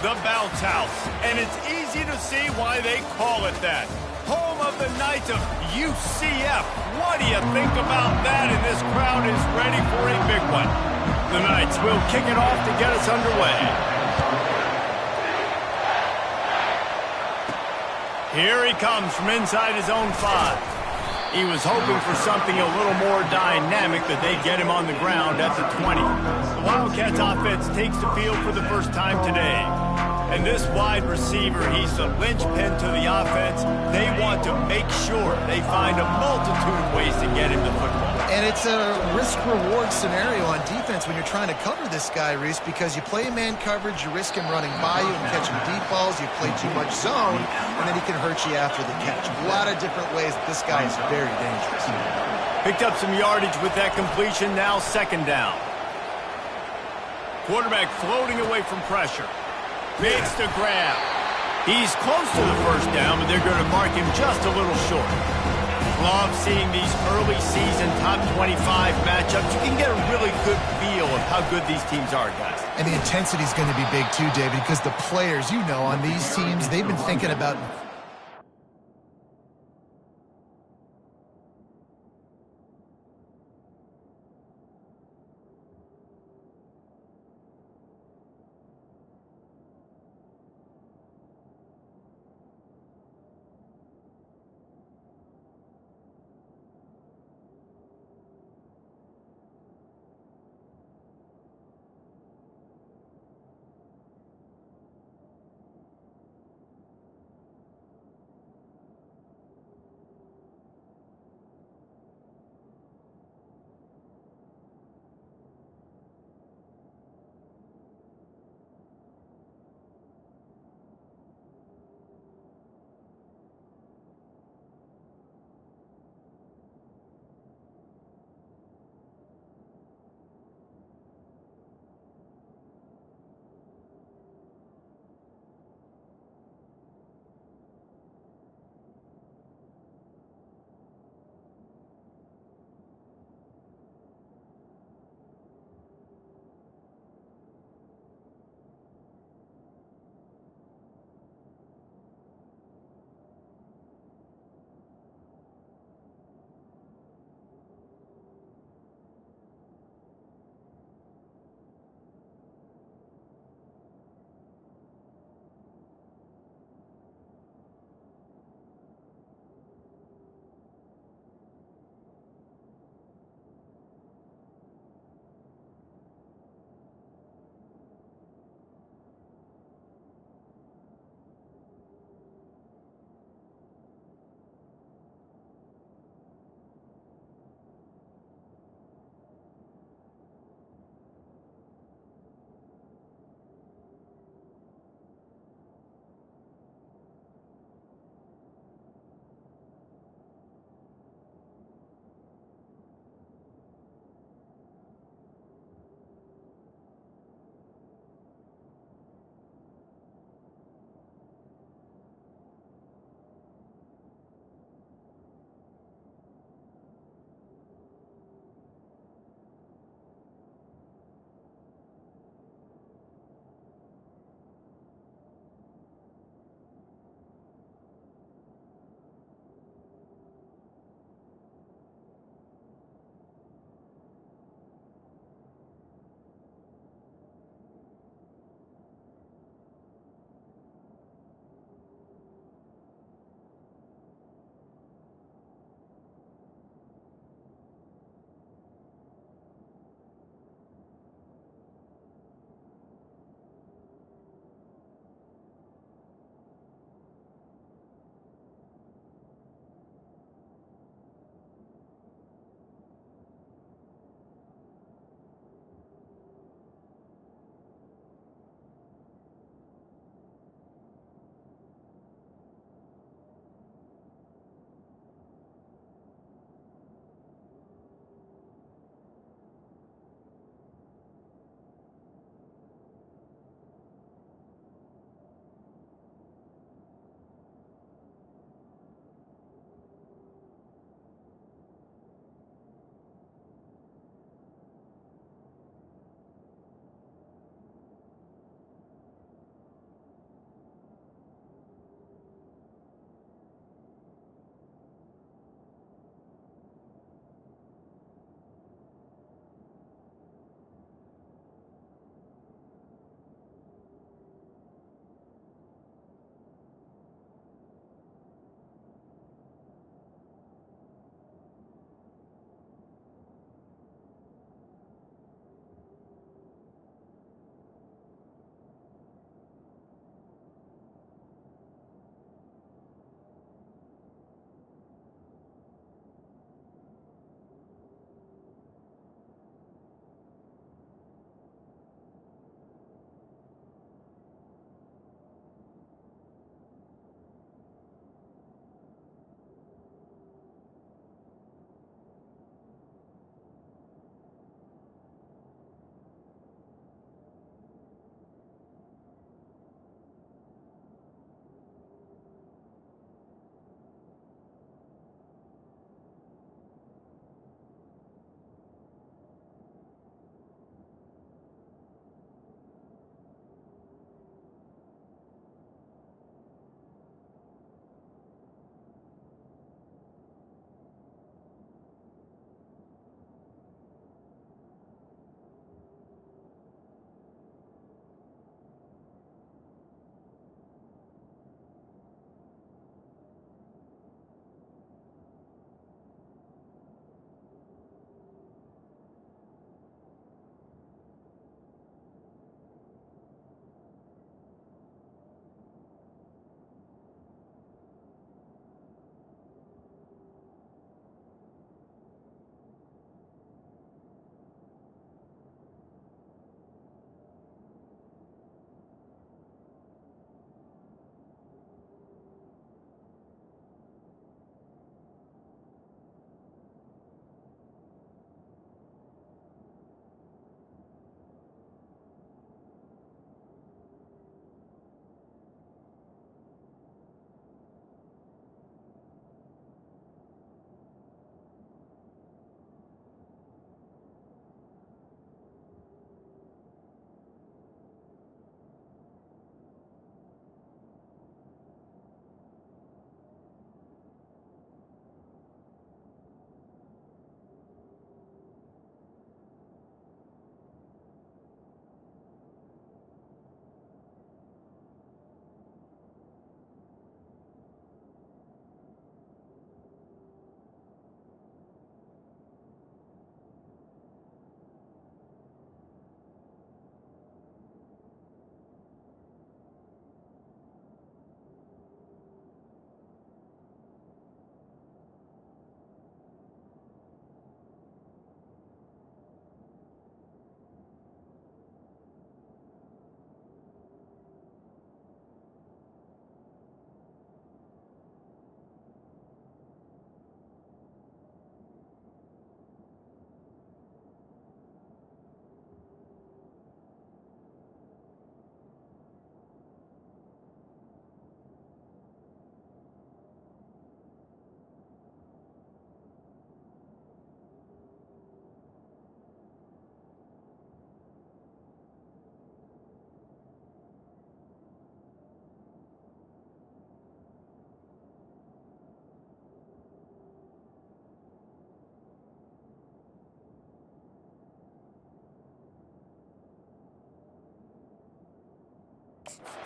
the bounce house, and it's easy to see why they call it that. Home of the Knights of UCF. What do you think about that? And this crowd is ready for a big one. The Knights will kick it off to get us underway. Here he comes from inside his own 5. He was hoping for something a little more dynamic, that they'd get him on the ground at the 20. The Wildcats offense takes the field for the first time today. And this wide receiver, he's the linchpin to the offense. They want to make sure they find a multitude of ways to get him the football. And it's a risk-reward scenario on defense when you're trying to cover this guy, Reese, because you play man coverage, you risk him running by you and catching deep balls, you play too much zone, and then he can hurt you after the catch. A lot of different ways that this guy is very dangerous. Picked up some yardage with that completion, now second down. Quarterback floating away from pressure. Makes the grab. He's close to the first down, but they're going to mark him just a little short. Love seeing these early season top 25 matchups. You can get a really good feel of how good these teams are, guys. And the intensity is going to be big too, David, because the players, you know, on these teams, they've been thinking about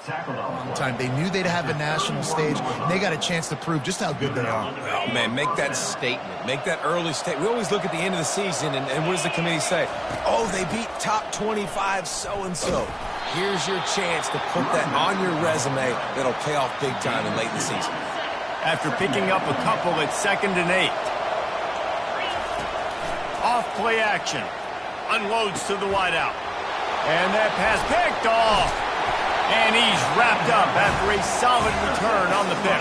Time. They knew they'd have a national stage, and they got a chance to prove just how good they are. Oh, man, make that statement. Make that early statement. We always look at the end of the season, and what does the committee say? Oh, they beat top 25 so-and-so. Here's your chance to put that on your resume that'll pay off big time in late in the season. After picking up a couple, it's 2nd and 8. Off play action. Unloads to the wideout. And that pass picked off. And he's wrapped up after a solid return on the pick.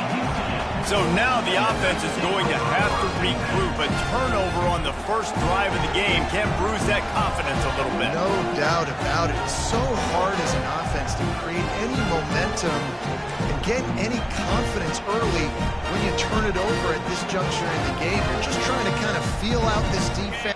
So now the offense is going to have to regroup. A turnover on the first drive of the game can bruise that confidence a little bit. No doubt about it. It's so hard as an offense to create any momentum and get any confidence early when you turn it over at this juncture in the game. You're just trying to kind of feel out this defense.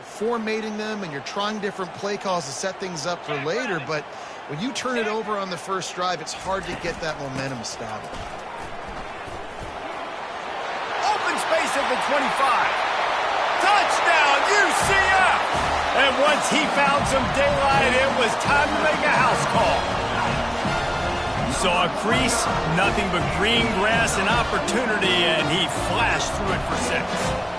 formatting them, and you're trying different play calls to set things up for later, but when you turn it over on the first drive, it's hard to get that momentum established. Open space at the 25. Touchdown, UCF! And once he found some daylight, it was time to make a house call. Saw a crease, nothing but green grass and opportunity, and he flashed through it for 6.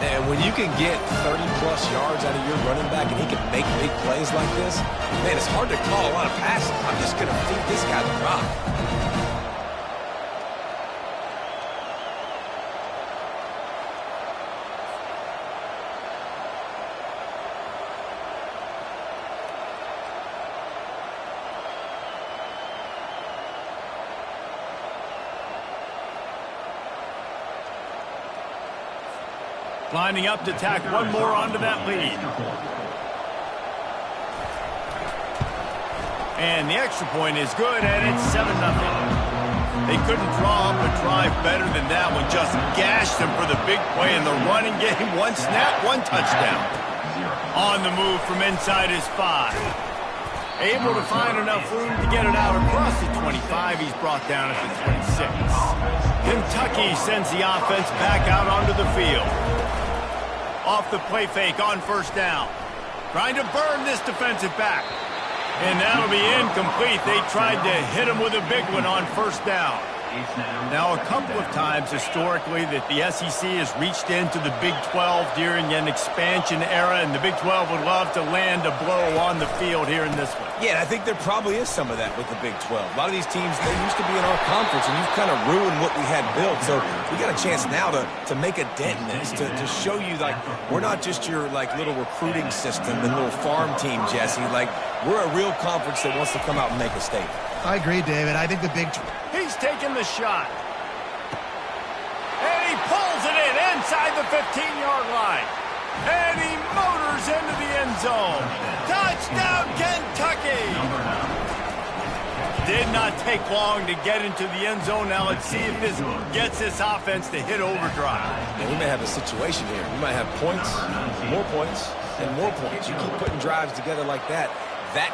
And when you can get 30-plus yards out of your running back and he can make big plays like this, man, it's hard to call a lot of passes. I'm just going to feed this guy the rock. Lining up to tack one more onto that lead. And the extra point is good, and it's 7-0. They couldn't draw up a drive better than that one. Just gashed them for the big play in the running game. One snap, one touchdown. On the move from inside his 5. Able to find enough room to get it out across the 25. He's brought down at the 26. Kentucky sends the offense back out onto the field. Off the play fake on first down. Trying to burn this defensive back. And that'll be incomplete. They tried to hit him with a big one on first down. Now, a couple of times historically that the SEC has reached into the Big 12 during an expansion era, and the Big 12 would love to land a blow on the field here in this one. Yeah, I think there probably is some of that with the Big 12. A lot of these teams, they used to be in our conference, and you've kind of ruined what we had built. So we got a chance now to make a dent in this, to show you, like, we're not just your, like, little recruiting system and little farm team, Jesse. Like, we're a real conference that wants to come out and make a statement. I agree, David. I think the Big 12... He's taking the shot. And he pulls it in inside the 15-yard line. And he motors into the end zone. Touchdown, Kentucky! Did not take long to get into the end zone. Now let's see if this gets this offense to hit overdrive. Yeah, we may have a situation here. We might have points, and more points. You keep putting drives together like that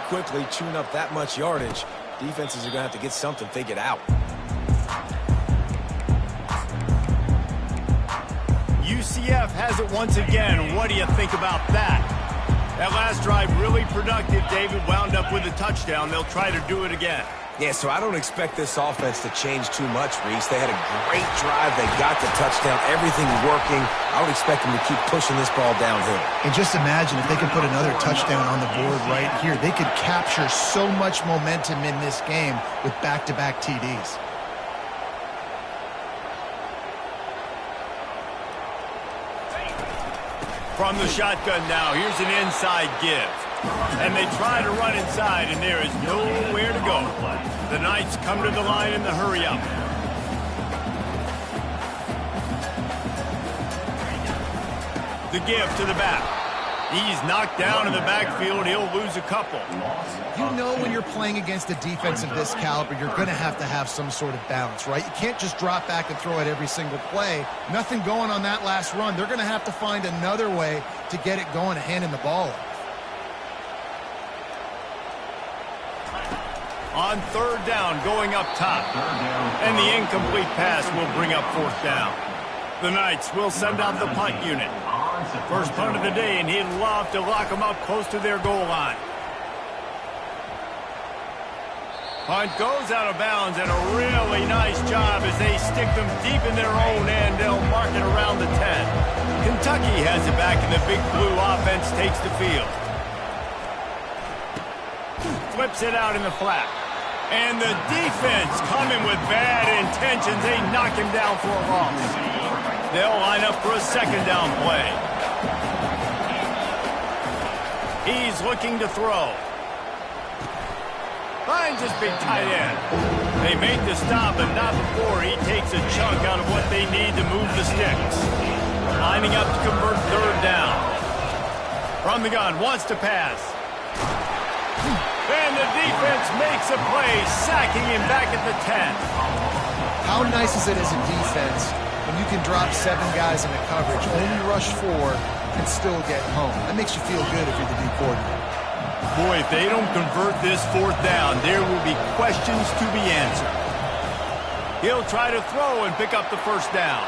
quickly, chewing up that much yardage, defenses are going to have to get something figured out. UCF has it once again. What do you think about that? That last drive really productive. David wound up with a touchdown. They'll try to do it again. Yeah, so I don't expect this offense to change too much, Reese. They had a great drive. They got the touchdown. Everything working. I would expect them to keep pushing this ball downhill. And just imagine if they could put another touchdown on the board right here. They could capture so much momentum in this game with back-to-back TDs. From the shotgun now, here's an inside give. And they try to run inside, and there is nowhere to go. The Knights come to the line in the hurry-up. The give to the back. He's knocked down in the backfield. He'll lose a couple. You know when you're playing against a defense of this caliber, you're going to have some sort of balance, right? You can't just drop back and throw it every single play. Nothing going on that last run. They're going to have to find another way to get it going and handing the ball off. On third down, going up top. And the incomplete pass will bring up fourth down. The Knights will send out the punt unit. First punt of the day, and he'd love to lock them up close to their goal line. Punt goes out of bounds, and a really nice job as they stick them deep in their own end. They'll mark it around the 10. Kentucky has it back, and the Big Blue offense takes the field. Flips it out in the flat. And the defense coming with bad intentions. They knock him down for a loss. They'll line up for a second down play. He's looking to throw. Finds his big tight end. They make the stop, but not before he takes a chunk out of what they need to move the sticks. Lining up to convert third down. From the gun, wants to pass. And the defense makes a play, sacking him back at the 10. How nice is it as a defense when you can drop 7 guys into coverage, only rush 4, and still get home. That makes you feel good if you're the D coordinator. Boy, if they don't convert this fourth down, there will be questions to be answered. He'll try to throw and pick up the first down.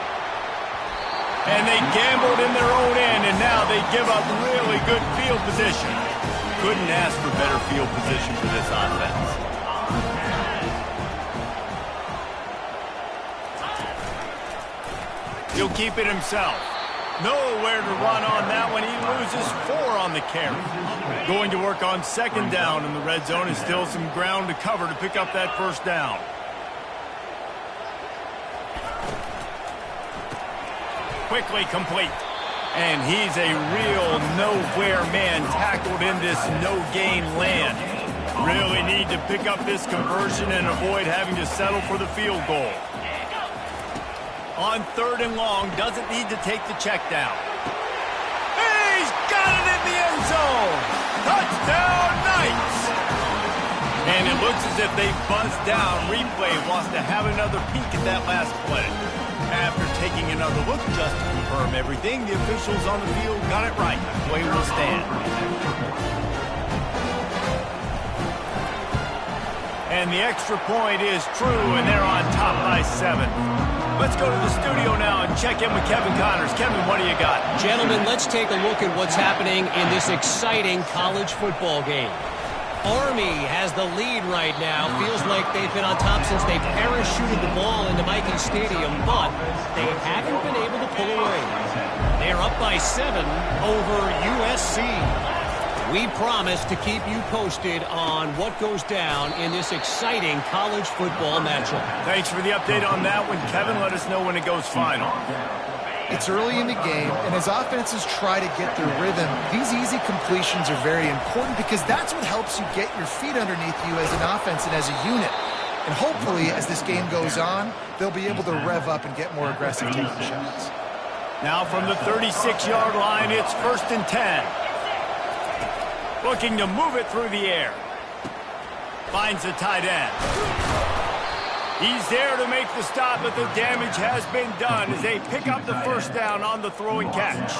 And they gambled in their own end, and now they give up really good field position. Couldn't ask for better field position for this offense. He'll keep it himself. Nowhere to run on that one. He loses 4 on the carry. Going to work on second down in the red zone is still some ground to cover to pick up that first down. Quickly complete. And he's a real nowhere man tackled in this no-gain land. Really need to pick up this conversion and avoid having to settle for the field goal. On third and long, doesn't need to take the check down. He's got it in the end zone! Touchdown, Knights! And it looks as if they buzzed down. Replay wants to have another peek at that last play. After taking another look just to confirm everything, the officials on the field got it right. Play will stand. And the extra point is true, and they're on top by 7. Let's go to the studio now and check in with Kevin Connors. Kevin, what do you got? Gentlemen, let's take a look at what's happening in this exciting college football game. Army has the lead right now. Feels like they've been on top since they parachuted the ball into Michie Stadium, but they haven't been able to pull away. They're up by 7 over USC. We promise to keep you posted on what goes down in this exciting college football matchup. Thanks for the update on that one, Kevin. Let us know when it goes final. It's early in the game, and as offenses try to get their rhythm, these easy completions are very important because that's what helps you get your feet underneath you as an offense and as a unit. And hopefully, as this game goes on, they'll be able to rev up and get more aggressive taking shots. Now from the 36-yard line, it's 1st and 10. Looking to move it through the air. Finds the tight end. He's there to make the stop, but the damage has been done as they pick up the first down on the throw and catch.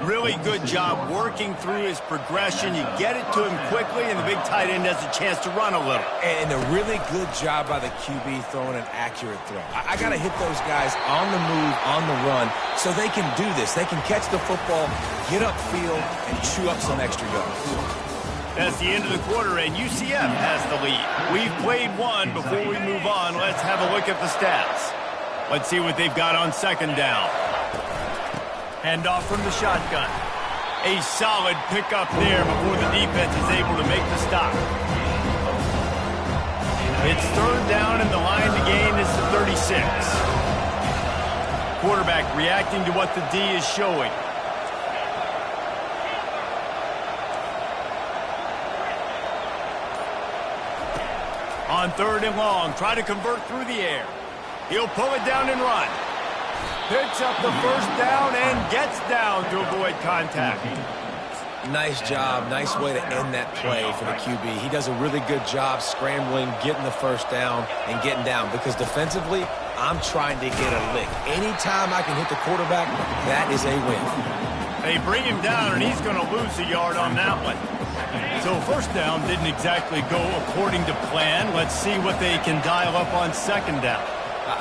Really good job working through his progression. You get it to him quickly, and the big tight end has a chance to run a little. And a really good job by the QB throwing an accurate throw. I got to hit those guys on the move, on the run, so they can do this. They can catch the football, get upfield, and chew up some extra yards. That's the end of the quarter, and UCF has the lead. We've played one. Before we move on, let's have a look at the stats. Let's see what they've got on second down. Handoff from the shotgun. A solid pickup there before the defense is able to make the stop. It's third down, and the line to gain is the 36. Quarterback reacting to what the D is showing. On third and long, try to convert through the air. He'll pull it down and run. Picks up the first down and gets down to avoid contact. Nice job. Nice way to end that play for the QB. He does a really good job scrambling, getting the first down, and getting down. Because defensively, I'm trying to get a lick. Anytime I can hit the quarterback, that is a win. They bring him down, and he's going to lose a yard on that one. So first down didn't exactly go according to plan. Let's see what they can dial up on second down.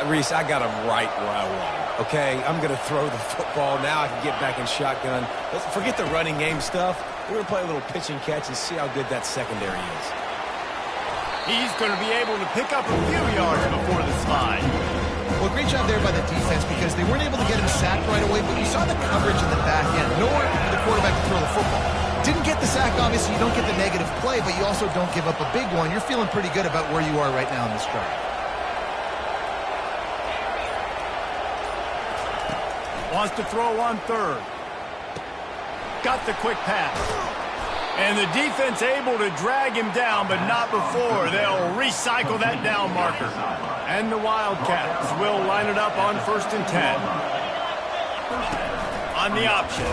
Reese, I got him right where I want him. Okay, I'm going to throw the football. Now I can get back in shotgun. Let's forget the running game stuff. We're going to play a little pitch and catch and see how good that secondary is. He's going to be able to pick up a few yards before the slide. Well, great job there by the defense because they weren't able to get him sacked right away, but you saw the coverage in the back end. Nowhere for the quarterback to throw the football. Didn't get the sack, obviously. You don't get the negative play, but you also don't give up a big one. You're feeling pretty good about where you are right now in this drive. Wants to throw on third. Got the quick pass. And the defense able to drag him down, but not before. They'll recycle that down marker. And the Wildcats will line it up on 1st and 10. On the option.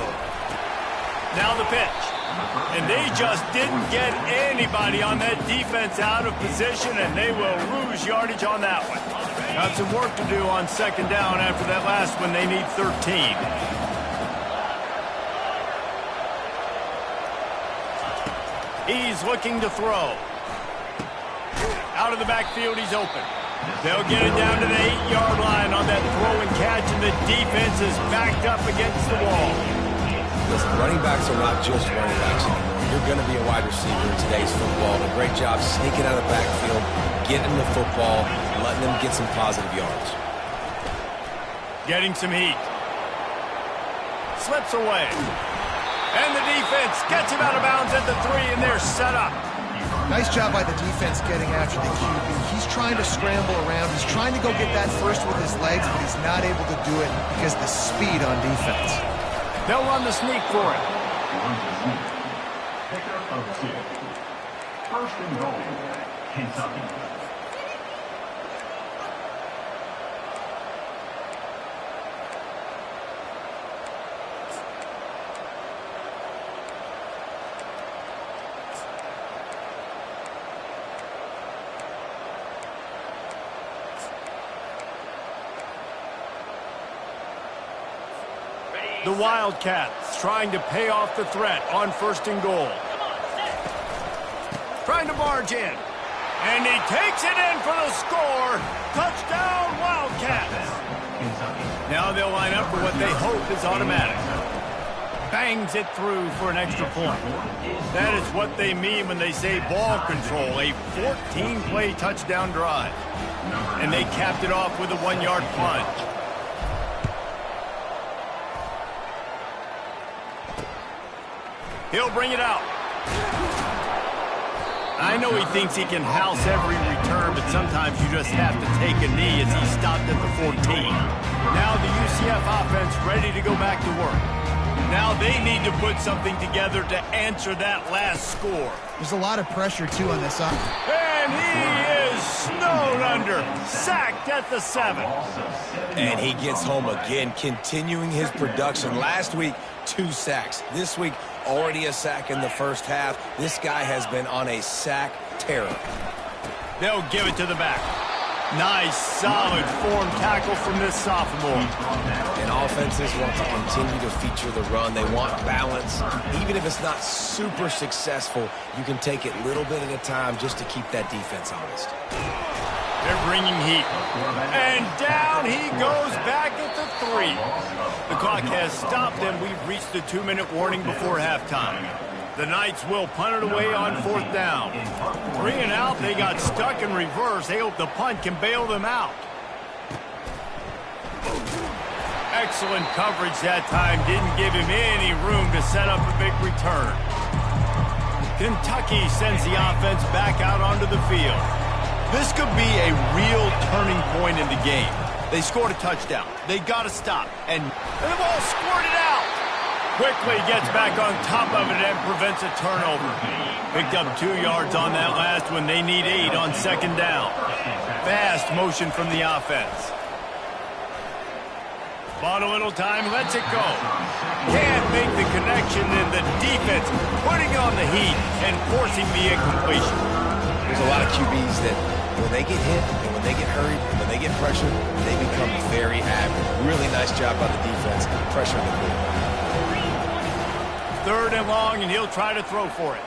Now the pitch. And they just didn't get anybody on that defense out of position, and they will lose yardage on that one. Got some work to do on second down after that last one. They need 13. He's looking to throw. Out of the backfield, he's open. They'll get it down to the 8-yard line on that throw and catch, and the defense is backed up against the wall. Listen, running backs are not just running backs anymore. You're going to be a wide receiver in today's football. And a great job sneaking out of the backfield, getting the football, and letting them get some positive yards. Getting some heat. Slips away. And the defense gets him out of bounds at the 3, and they're set up. Nice job by the defense getting after the QB. He's trying to scramble around. He's trying to go get that first with his legs, but he's not able to do it because of the speed on defense. They'll run the sneak for it. Pickup of 2. First and goal, Kentucky. The Wildcats trying to pay off the threat on first and goal. Trying to barge in. And he takes it in for the score. Touchdown, Wildcats. Now they'll line up for what they hope is automatic. Bangs it through for an extra point. That is what they mean when they say ball control. A 14-play touchdown drive. And they capped it off with a 1-yard plunge. He'll bring it out. I know he thinks he can house every return, but sometimes you just have to take a knee as he stopped at the 14. Now the UCF offense ready to go back to work. Now they need to put something together to answer that last score. There's a lot of pressure, too, on this offense. And he is snowed under, sacked at the 7. And he gets home again, continuing his production. Last week, 2 sacks. This week, already a sack in the first half. This guy has been on a sack terror. They'll give it to the back. Nice, solid form tackle from this sophomore. And offenses want to continue to feature the run. They want balance. Even if it's not super successful, you can take it little bit at a time just to keep that defense honest. They're bringing heat. And down he goes back at the 3. The clock has stopped, and we've reached the 2-minute warning before halftime. The Knights will punt it away on 4th down. 3 and out, they got stuck in reverse. They hope the punt can bail them out. Excellent coverage that time. Didn't give him any room to set up a big return. Kentucky sends the offense back out onto the field. This could be a real turning point in the game. They scored a touchdown. They got to stop. And the ball squirted out. Quickly gets back on top of it and prevents a turnover. Picked up 2 yards on that last one. They need 8 on 2nd down. Fast motion from the offense. Bought a little time, lets it go. Can't make the connection, and the defense putting on the heat and forcing the incompletion. There's a lot of QBs that when they get hit and when they get hurried and when they get pressured, they become very average. Really nice job by the defense pressuring the quarterback. 3rd and long, and he'll try to throw for it.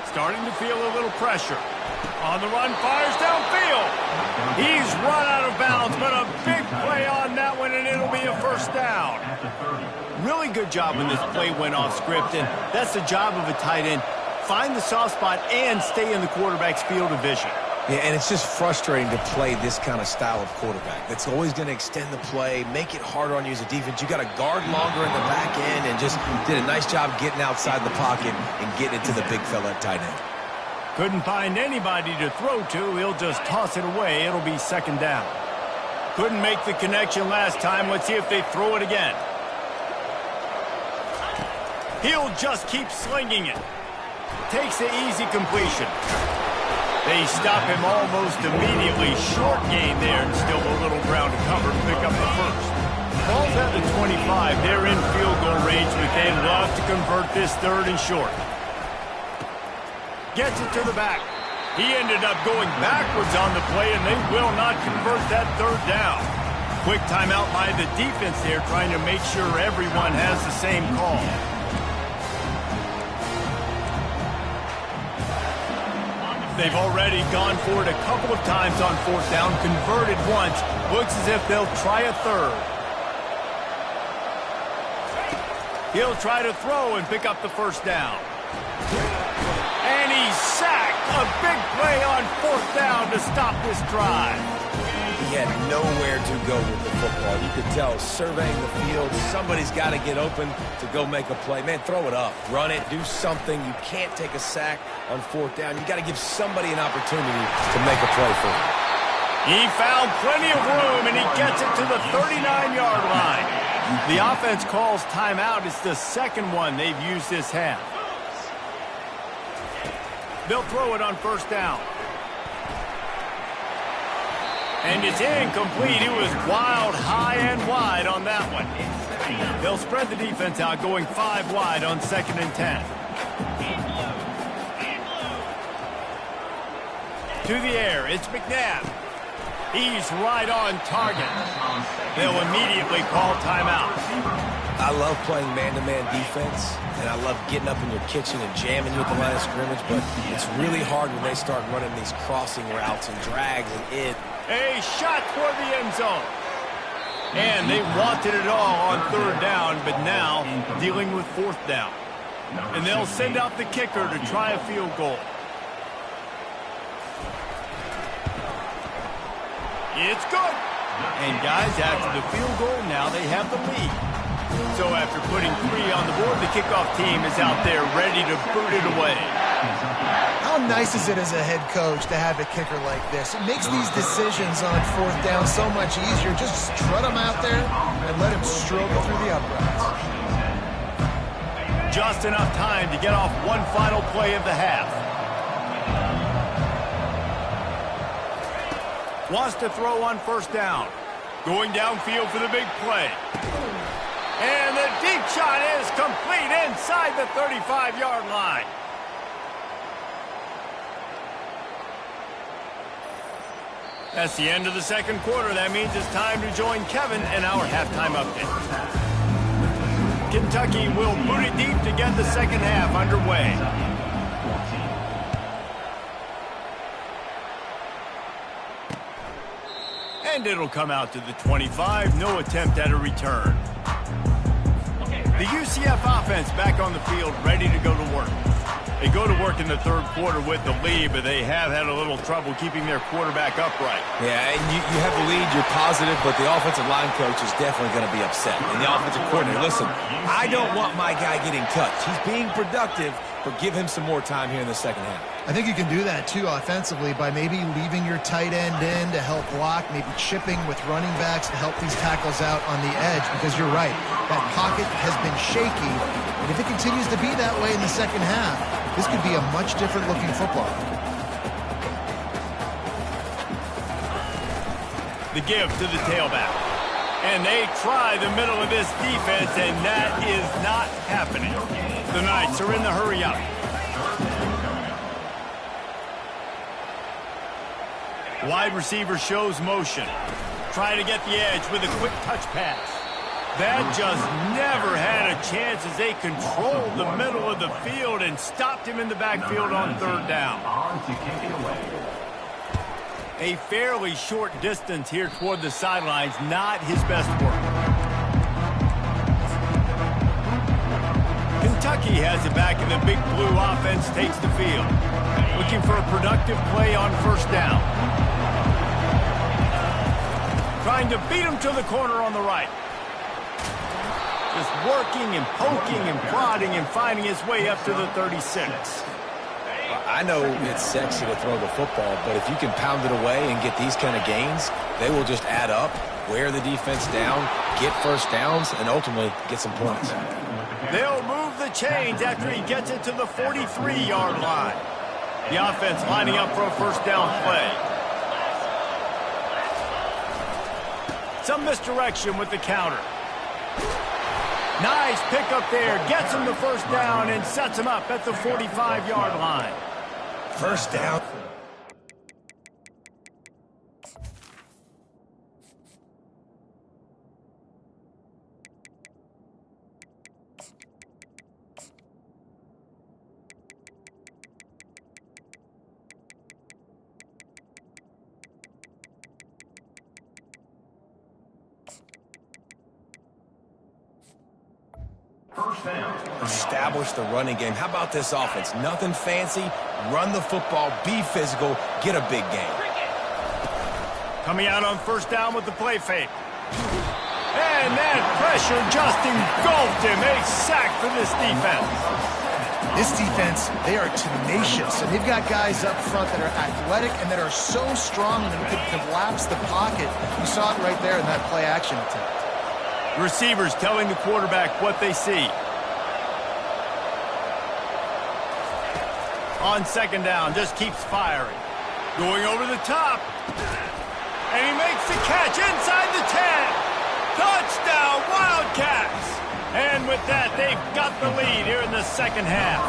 Starting to feel a little pressure. On the run, fires downfield. He's run out of bounds, but a big play on that one, and it'll be a 1st down. Really good job when this play went off script, and that's the job of a tight end. Find the soft spot and stay in the quarterback's field of vision. Yeah, and it's just frustrating to play this kind of style of quarterback. That's always going to extend the play, make it harder on you as a defense. You got to guard longer in the back end, and just did a nice job getting outside the pocket and getting it to the big fella at tight end. Couldn't find anybody to throw to. He'll just toss it away. It'll be 2nd down. Couldn't make the connection last time. Let's see if they throw it again. He'll just keep slinging it. Takes the easy completion. They stop him almost immediately. Short gain there, and still a little ground to cover to pick up the 1st. Ball's at the 25. They're in field goal range, but they'd love to convert this 3rd and short. Gets it to the back. He ended up going backwards on the play, and they will not convert that 3rd down. Quick timeout by the defense there, trying to make sure everyone has the same call. They've already gone for it a couple of times on fourth down, converted once. Looks as if they'll try a third. He'll try to throw and pick up the first down. And he's sacked. A big play on fourth down to stop this drive. He had nowhere to go with the football. You could tell, surveying the field, somebody's got to get open to go make a play. Man, throw it up. Run it. Do something. You can't take a sack on fourth down. You got to give somebody an opportunity to make a play for him. He found plenty of room, and he gets it to the 39-yard line. The offense calls timeout. It's the second one they've used this half. They'll throw it on first down. And it's incomplete. It was wild, high and wide on that one. They'll spread the defense out, going 5 wide on 2nd and 10. To the air, it's McNabb. He's right on target. They'll immediately call timeout. I love playing man-to-man defense, and I love getting up in your kitchen and jamming you at the line of scrimmage, but it's really hard when they start running these crossing routes and drags and A shot toward the end zone. And they wanted it all on third down, but now dealing with fourth down. And they'll send out the kicker to try a field goal. It's good. And guys, after the field goal, now they have the lead. So after putting 3 on the board, the kickoff team is out there ready to boot it away. How nice is it as a head coach to have a kicker like this? It makes these decisions on fourth down so much easier. Just strut him out there and let him struggle through the uprights. Just enough time to get off one final play of the half. Wants to throw on first down. Going downfield for the big play. And the deep shot is complete inside the 35-yard line. That's the end of the second quarter. That means it's time to join Kevin in our halftime update. Kentucky will boot it deep to get the second half underway. And it'll come out to the 25. No attempt at a return. The UCF offense back on the field, ready to go to work. They go to work in the third quarter with the lead, but they have had a little trouble keeping their quarterback upright. Yeah, and you have the lead, you're positive, but the offensive line coach is definitely going to be upset. And the offensive coordinator, listen, I don't want my guy getting touched. He's being productive, but give him some more time here in the second half. I think you can do that, too, offensively, by maybe leaving your tight end in to help block, maybe chipping with running backs to help these tackles out on the edge, because you're right, that pocket has been shaky, and if it continues to be that way in the second half, this could be a much different looking football. The give to the tailback. And they try the middle of this defense, and that is not happening. The Knights are in the hurry up. Wide receiver shows motion. Trying to get the edge with a quick touch pass. That just never had a chance as they controlled the middle of the field and stopped him in the backfield on third down. A fairly short distance here toward the sidelines, not his best work. Kentucky has it back, and the Big Blue offense takes the field. Looking for a productive play on first down. Trying to beat him to the corner on the right. Just working and poking and prodding and finding his way up to the 36. I know it's sexy to throw the football, but if you can pound it away and get these kind of gains, they will just add up, wear the defense down, get first downs, and ultimately get some points. They'll move the chains after he gets it to the 43-yard line. The offense lining up for a first down play. Some misdirection with the counter. Nice pickup there. Gets him the first down and sets him up at the 45-yard line. First down. First down. Establish the running game. How about this offense? Nothing fancy. Run the football, be physical, get a big gain. Coming out on first down with the play fake. And that pressure just engulfed him. A sack for this defense. This defense, they are tenacious, and they've got guys up front that are athletic and that are so strong that they can collapse the pocket. You saw it right there in that play-action attempt. Receivers telling the quarterback what they see. On second down, just keeps firing. Going over the top. And he makes the catch inside the 10. Touchdown, Wildcats! And with that, they've got the lead here in the second half.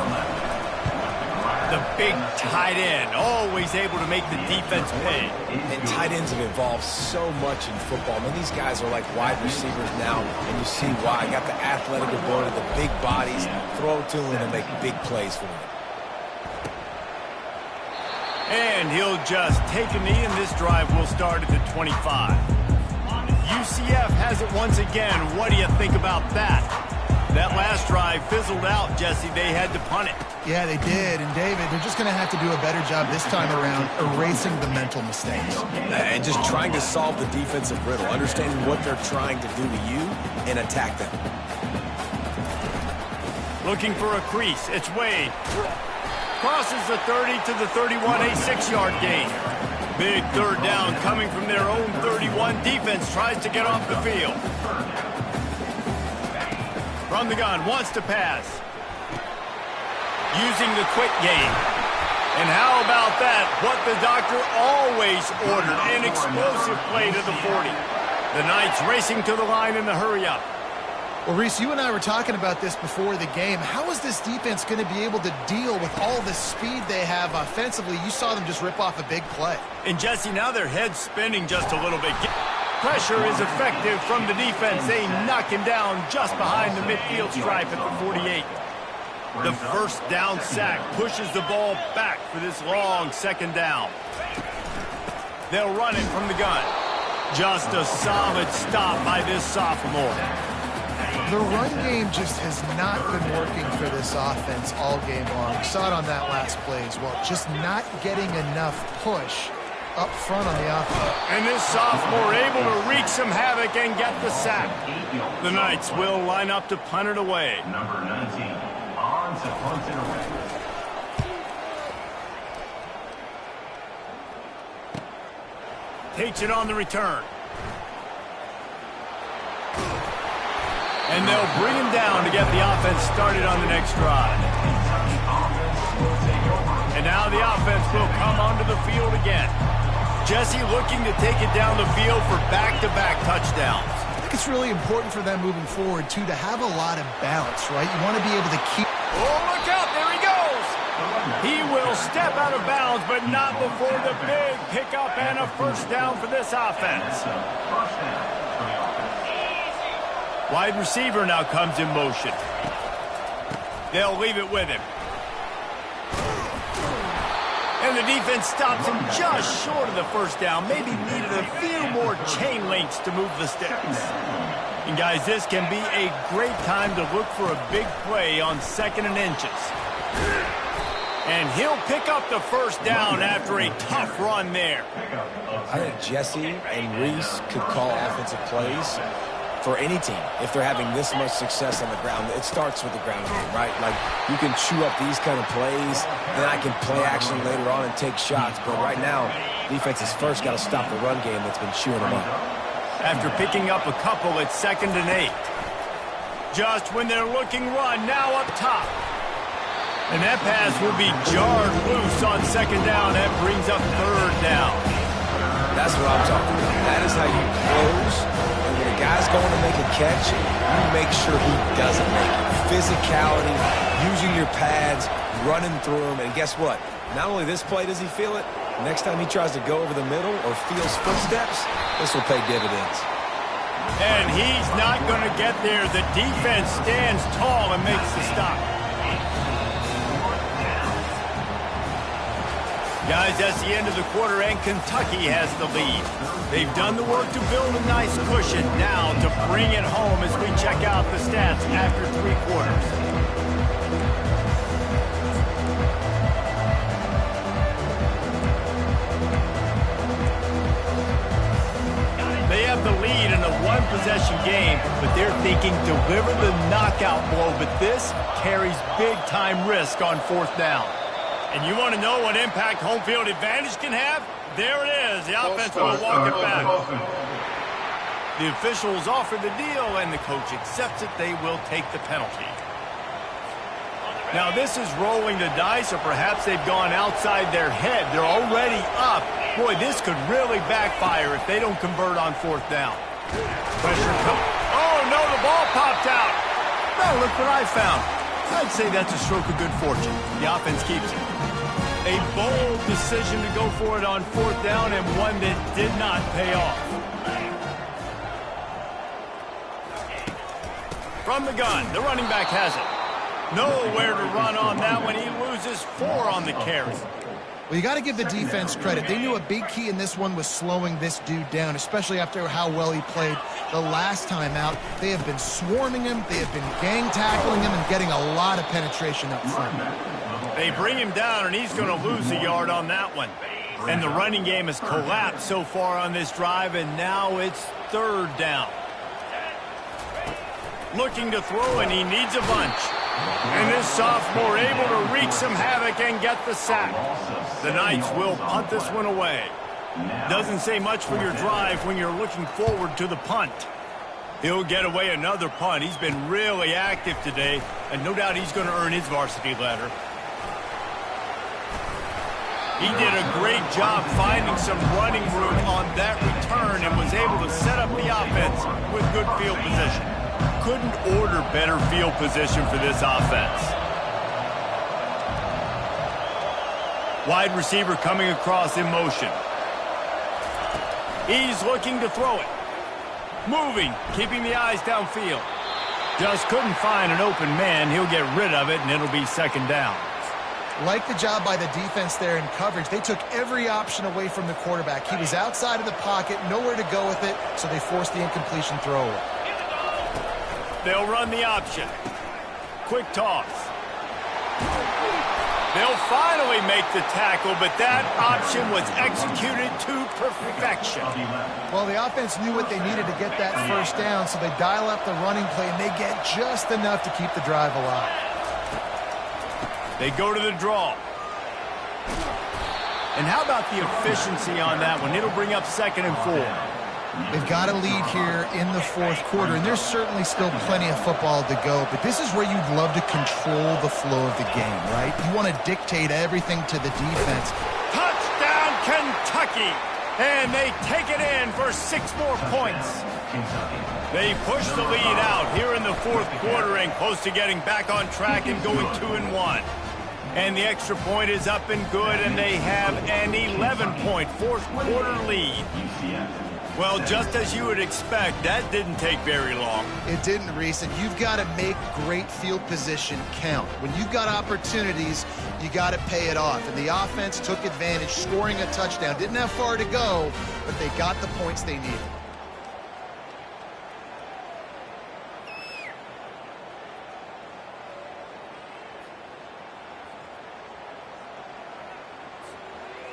The big tight end, always able to make the defense pay. And tight ends have evolved so much in football. I mean, these guys are like wide receivers now, and you see why. Got the athletic ability, the big bodies, throw to them and make big plays for them. And he'll just take a knee, and this drive will start at the 25. UCF has it once again. What do you think about that? That last drive fizzled out, Jesse. They had to punt it. Yeah, they did. And, David, they're just going to have to do a better job this time around erasing the mental mistakes. And just trying to solve the defensive riddle, understanding what they're trying to do to you and attack them. Looking for a crease. It's Wade. Crosses the 30 to the 31, a 6-yard gain. Big third down coming from their own 31. Defense tries to get off the field. From the gun, wants to pass. Using the quick game. And how about that? What the doctor always ordered. An explosive play to the 40. The Knights racing to the line in the hurry-up. Well, Reese, you and I were talking about this before the game. How is this defense going to be able to deal with all the speed they have offensively? You saw them just rip off a big play. And, Jesse, now their head's spinning just a little bit. Pressure is effective from the defense. They knock him down just behind the midfield stripe at the 48. The first down sack pushes the ball back for this long second down. They'll run it from the gun. Just a solid stop by this sophomore. The run game just has not been working for this offense all game long. You saw it on that last play as well. Just not getting enough push up front on the offense. And this sophomore able to wreak some havoc and get the sack. The Knights will line up to punt it away. Number 19, on to punt it away. Takes it on the return. And they'll bring him down to get the offense started on the next drive. And now the offense will come onto the field again. Jesse looking to take it down the field for back-to-back touchdowns. I think it's really important for them moving forward, too, to have a lot of balance, right? You want to be able to keep... Oh, look out, there he goes! He will step out of bounds, but not before the big pickup and a first down for this offense. Wide receiver now comes in motion. They'll leave it with him. And the defense stops him just short of the first down. Maybe needed a few more chain links to move the sticks. And guys, this can be a great time to look for a big play on 2nd and inches. And he'll pick up the first down after a tough run there. I think Jesse and Reese could call offensive plays for any team. If they're having this much success on the ground, it starts with the ground game, right? Like, you can chew up these kind of plays, then I can play action later on and take shots. But right now, defense has first got to stop the run game that's been chewing them up. After picking up a couple, it's 2nd and 8. Just when they're looking run, now up top. And that pass will be jarred loose on 2nd down. That brings up 3rd down. That's what I'm talking about. That is how you close. And when a guy's going to make a catch, you make sure he doesn't make it. Physicality, using your pads, running through them. And guess what? Not only this play does he feel it, next time he tries to go over the middle or feels footsteps, this will pay dividends. And he's not going to get there. The defense stands tall and makes the stop. Guys, that's the end of the quarter, and Kentucky has the lead. They've done the work to build a nice cushion. Now to bring it home as we check out the stats after 3 quarters. They have the lead in a one-possession game, but they're thinking deliver the knockout blow, but this carries big-time risk on 4th down. And you want to know what impact home field advantage can have? There it is. The offense will walk it back. The officials offer the deal, and the coach accepts it. They will take the penalty. Now, this is rolling the dice, or perhaps they've gone outside their head. They're already up. Boy, this could really backfire if they don't convert on 4th down. Pressure comes. Oh, no, the ball popped out. Well, look what I found. I'd say that's a stroke of good fortune. The offense keeps it. A bold decision to go for it on 4th down, and one that did not pay off. From the gun, the running back has it. Nowhere to run on that one. He loses 4 on the carry. Well, you got to give the defense credit. They knew a big key in this one was slowing this dude down, especially after how well he played the last time out. They have been swarming him. They have been gang tackling him and getting a lot of penetration up front. They bring him down, and he's going to lose a yard on that one. And the running game has collapsed so far on this drive, and now it's 3rd down. Looking to throw, and he needs a bunch. And this sophomore able to wreak some havoc and get the sack. The Knights will punt this one away. Doesn't say much for your drive when you're looking forward to the punt. He'll get away another punt. He's been really active today, and no doubt he's going to earn his varsity letter. He did a great job finding some running room on that return and was able to set up the offense with good field position. Couldn't order better field position for this offense. Wide receiver coming across in motion. He's looking to throw it. Moving, keeping the eyes downfield. Just couldn't find an open man. He'll get rid of it, and it'll be 2nd down. Like the job by the defense there in coverage. They took every option away from the quarterback. He was outside of the pocket, nowhere to go with it, so they forced the incompletion throw. They'll run the option. Quick toss. They'll finally make the tackle, but that option was executed to perfection. Well, the offense knew what they needed to get that 1st down, so they dial up the running play, and they get just enough to keep the drive alive. They go to the draw. And how about the efficiency on that one? It'll bring up 2nd and 4. They've got a lead here in the 4th quarter, and there's certainly still plenty of football to go, but this is where you'd love to control the flow of the game, right? You want to dictate everything to the defense. Touchdown, Kentucky! And they take it in for 6 more points. They push the lead out here in the 4th quarter and close to getting back on track and going 2-1. And the extra point is up and good, and they have an 11-point 4th quarter lead. Well, just as you would expect, that didn't take very long. It didn't, Reese, and you've got to make great field position count. When you've got opportunities, you got to pay it off. And the offense took advantage, scoring a touchdown. Didn't have far to go, but they got the points they needed.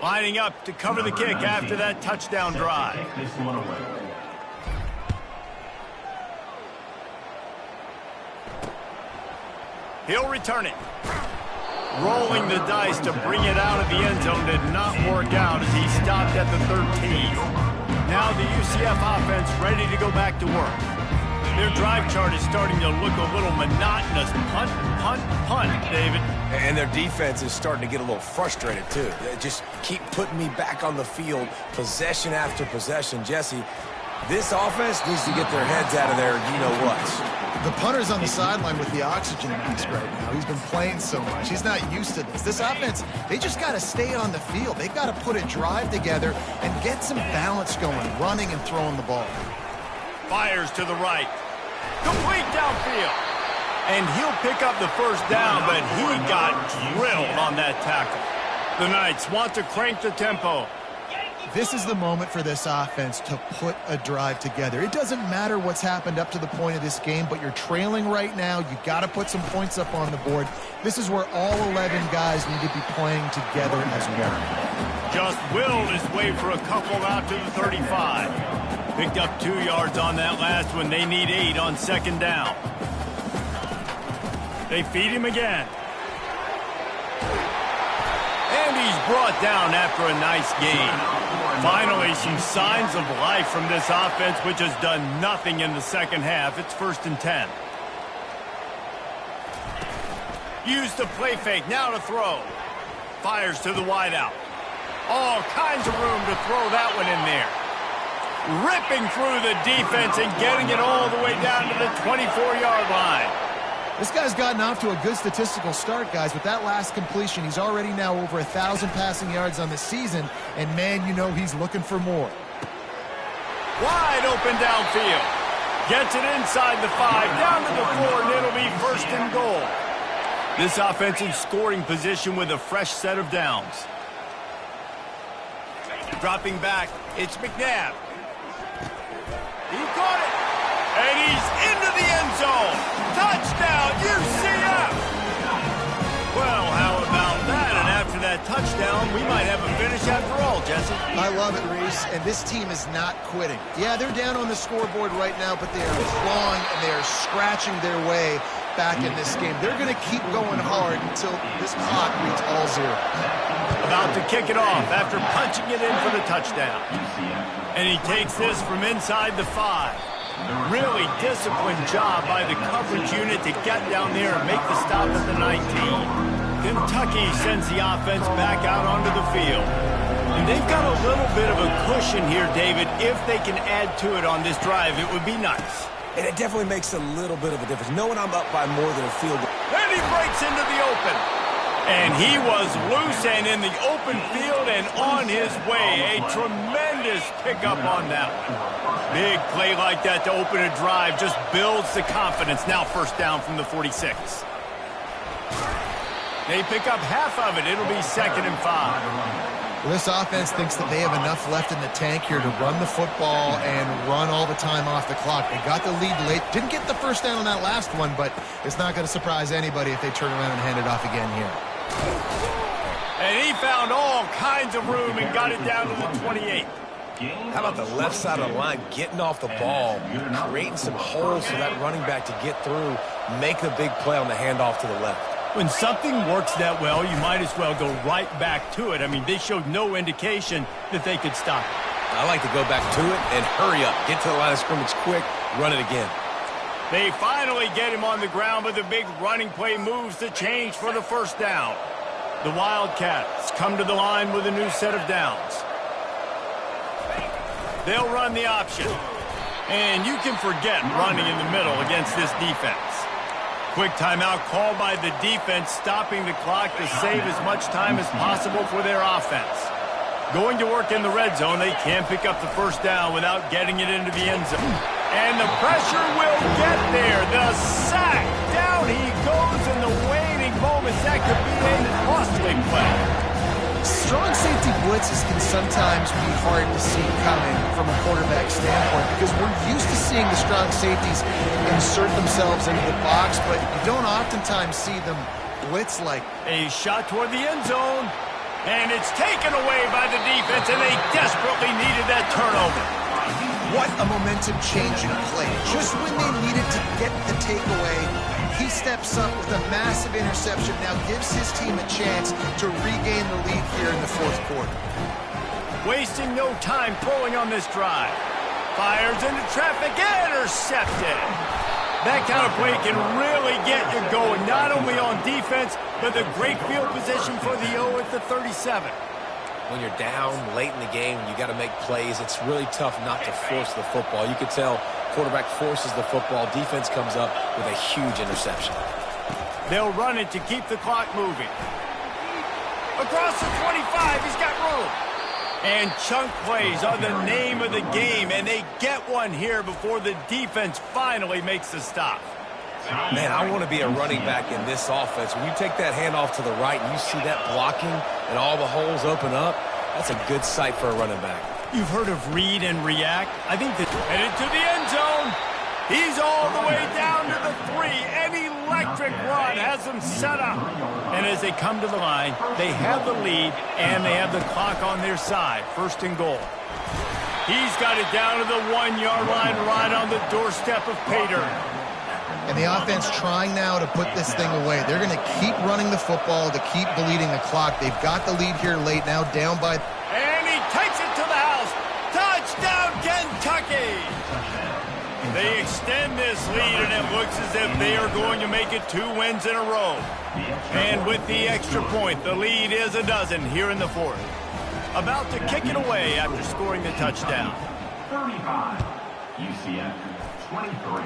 Lining up to cover the kick after that touchdown drive. He'll return it. Rolling the dice to bring it out of the end zone did not work out as he stopped at the 13. Now the UCF offense ready to go back to work. Their drive chart is starting to look a little monotonous. Punt, punt, punt, David. And their defense is starting to get a little frustrated, too. They just keep putting me back on the field, possession after possession. Jesse, this offense needs to get their heads out of there, you-know-whats. The punter's on the sideline with the oxygen mask right now. He's been playing so much. He's not used to this. This offense, they just got to stay on the field. They've got to put a drive together and get some balance going, running and throwing the ball. Fires to the right. Complete downfield. And he'll pick up the 1st down, but he got drilled on that tackle. The Knights want to crank the tempo. This is the moment for this offense to put a drive together. It doesn't matter what's happened up to the point of this game, but you're trailing right now. You got to put some points up on the board. This is where all 11 guys need to be playing together as one. Just willed his way for a couple out to the 35. Picked up 2 yards on that last one. They need 8 on second down. They feed him again. And he's brought down after a nice gain. Finally, some signs of life from this offense, which has done nothing in the second half. It's 1st and 10. Used the play fake, now to throw. Fires to the wideout. All kinds of room to throw that one in there. Ripping through the defense and getting it all the way down to the 24-yard line. This guy's gotten off to a good statistical start, guys. With that last completion, he's already now over 1,000 passing yards on the season, and man, you know he's looking for more. Wide open downfield. Gets it inside the 5, down to the 4, and it'll be 1st and goal. This offensive scoring position with a fresh set of downs. Dropping back, it's McNabb. He caught it, and he's into the end zone. Touchdown, UCF! Well, how about that? And after that touchdown, we might have a finish after all, Jesse. I love it, Reese, and this team is not quitting. Yeah, they're down on the scoreboard right now, but they are clawing and they are scratching their way back in this game. They're going to keep going hard until this clock reads all zero. About to kick it off after punching it in for the touchdown. And he takes this from inside the 5. Really disciplined job by the coverage unit to get down there and make the stop at the 19. Kentucky sends the offense back out onto the field. And they've got a little bit of a cushion here, David. If they can add to it on this drive, it would be nice. And it definitely makes a little bit of a difference. Knowing I'm up by more than a field goal. Then he breaks into the open. And he was loose and in the open field and on his way. A tremendous pickup on that one. Big play like that to open a drive just builds the confidence. Now 1st down from the 46. They pick up half of it. It'll be 2nd and 5. Well, this offense thinks that they have enough left in the tank here to run the football and run all the time off the clock. They got the lead late. Didn't get the 1st down on that last one, but it's not going to surprise anybody if they turn around and hand it off again here. And he found all kinds of room and got it down to the 28. How about the left side of the line getting off the ball, creating some holes for that running back to get through, make a big play on the handoff to the left. When something works that well, you might as well go right back to it. I mean, they showed no indication that they could stop it. I like to go back to it and hurry up. Get to the line of scrimmage quick, run it again. They finally get him on the ground, but the big running play moves the change for the 1st down. The Wildcats come to the line with a new set of downs. They'll run the option. And you can forget running in the middle against this defense. Quick timeout called by the defense, stopping the clock to save as much time as possible for their offense. Going to work in the red zone, they can pick up the 1st down without getting it into the end zone. And the pressure will get there. The sack. Down he goes in the waning moments. That could be a costly play. Strong safety blitzes can sometimes be hard to see coming from a quarterback standpoint because we're used to seeing the strong safeties insert themselves into the box, but you don't oftentimes see them blitz like. A shot toward the end zone. And it's taken away by the defense, and they desperately needed that turnover. What a momentum-changing play. Just when they needed to get the takeaway, he steps up with a massive interception, now gives his team a chance to regain the lead here in the 4th quarter. Wasting no time throwing on this drive. Fires into traffic, intercepted. That kind of play can really get you going, not only on defense, but the great field position for the O at the 37. When you're down late in the game, you got to make plays. It's really tough not to force the football. You could tell quarterback forces the football. Defense comes up with a huge interception. They'll run it to keep the clock moving. Across the 25, he's got room. And chunk plays are the name of the game, and they get one here before the defense finally makes the stop. Man, I want to be a running back in this offense. When you take that handoff to the right and you see that blocking and all the holes open up, that's a good sight for a running back. You've heard of read and react. I think that headed to the end zone. He's all the way down to the 3. An electric run has them set up. And as they come to the line, they have the lead and they have the clock on their side. First and goal. He's got it down to the 1-yard line right on the doorstep of Pater. And the offense trying now to put this thing away. They're going to keep running the football to keep bleeding the clock. They've got the lead here late, now down by... And he takes it to the house. Touchdown, Kentucky! They extend this lead, and it looks as if they are going to make it 2 wins in a row. And with the extra point, the lead is a dozen here in the 4th. About to kick it away after scoring the touchdown. 35, UCF 23.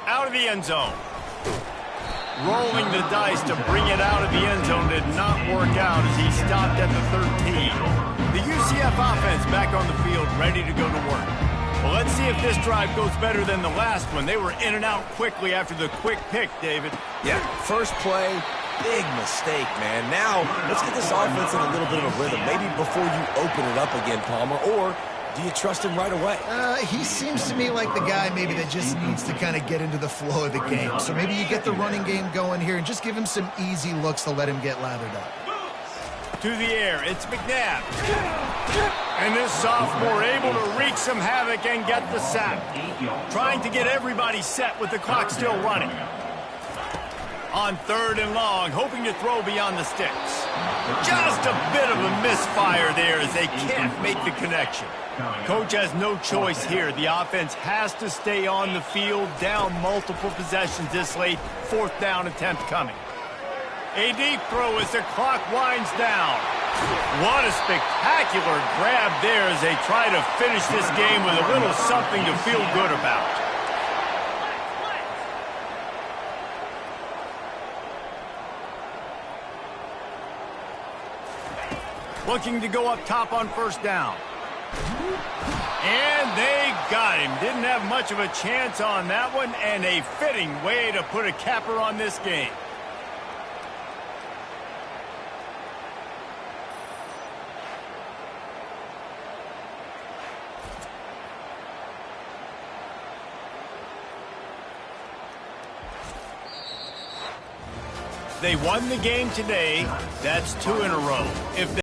Out of the end zone. Rolling the dice to bring it out of the end zone did not work out as he stopped at the 13. The UCF offense back on the field, ready to go to work. Well, let's see if this drive goes better than the last one. They were in and out quickly after the quick pick, David. Yeah, first play, big mistake, man. Now, let's get this offense in a little bit of a rhythm. Maybe before you open it up again, Palmer, or do you trust him right away? He seems to me like the guy maybe that just needs to kind of get into the flow of the game. So maybe you get the running game going here and just give him some easy looks to let him get lathered up. To the air, it's McNabb. And this sophomore able to wreak some havoc and get the sack. Trying to get everybody set with the clock still running. On 3rd and long, hoping to throw beyond the sticks. Just a bit of a misfire there as they can't make the connection. Coach has no choice here. The offense has to stay on the field, down multiple possessions this late. 4th down attempt coming. A deep throw as the clock winds down. What a spectacular grab there as they try to finish this game with a little something to feel good about. Looking to go up top on 1st down. And they got him. Didn't have much of a chance on that one, and a fitting way to put a capper on this game. They won the game today. That's 2 in a row. If they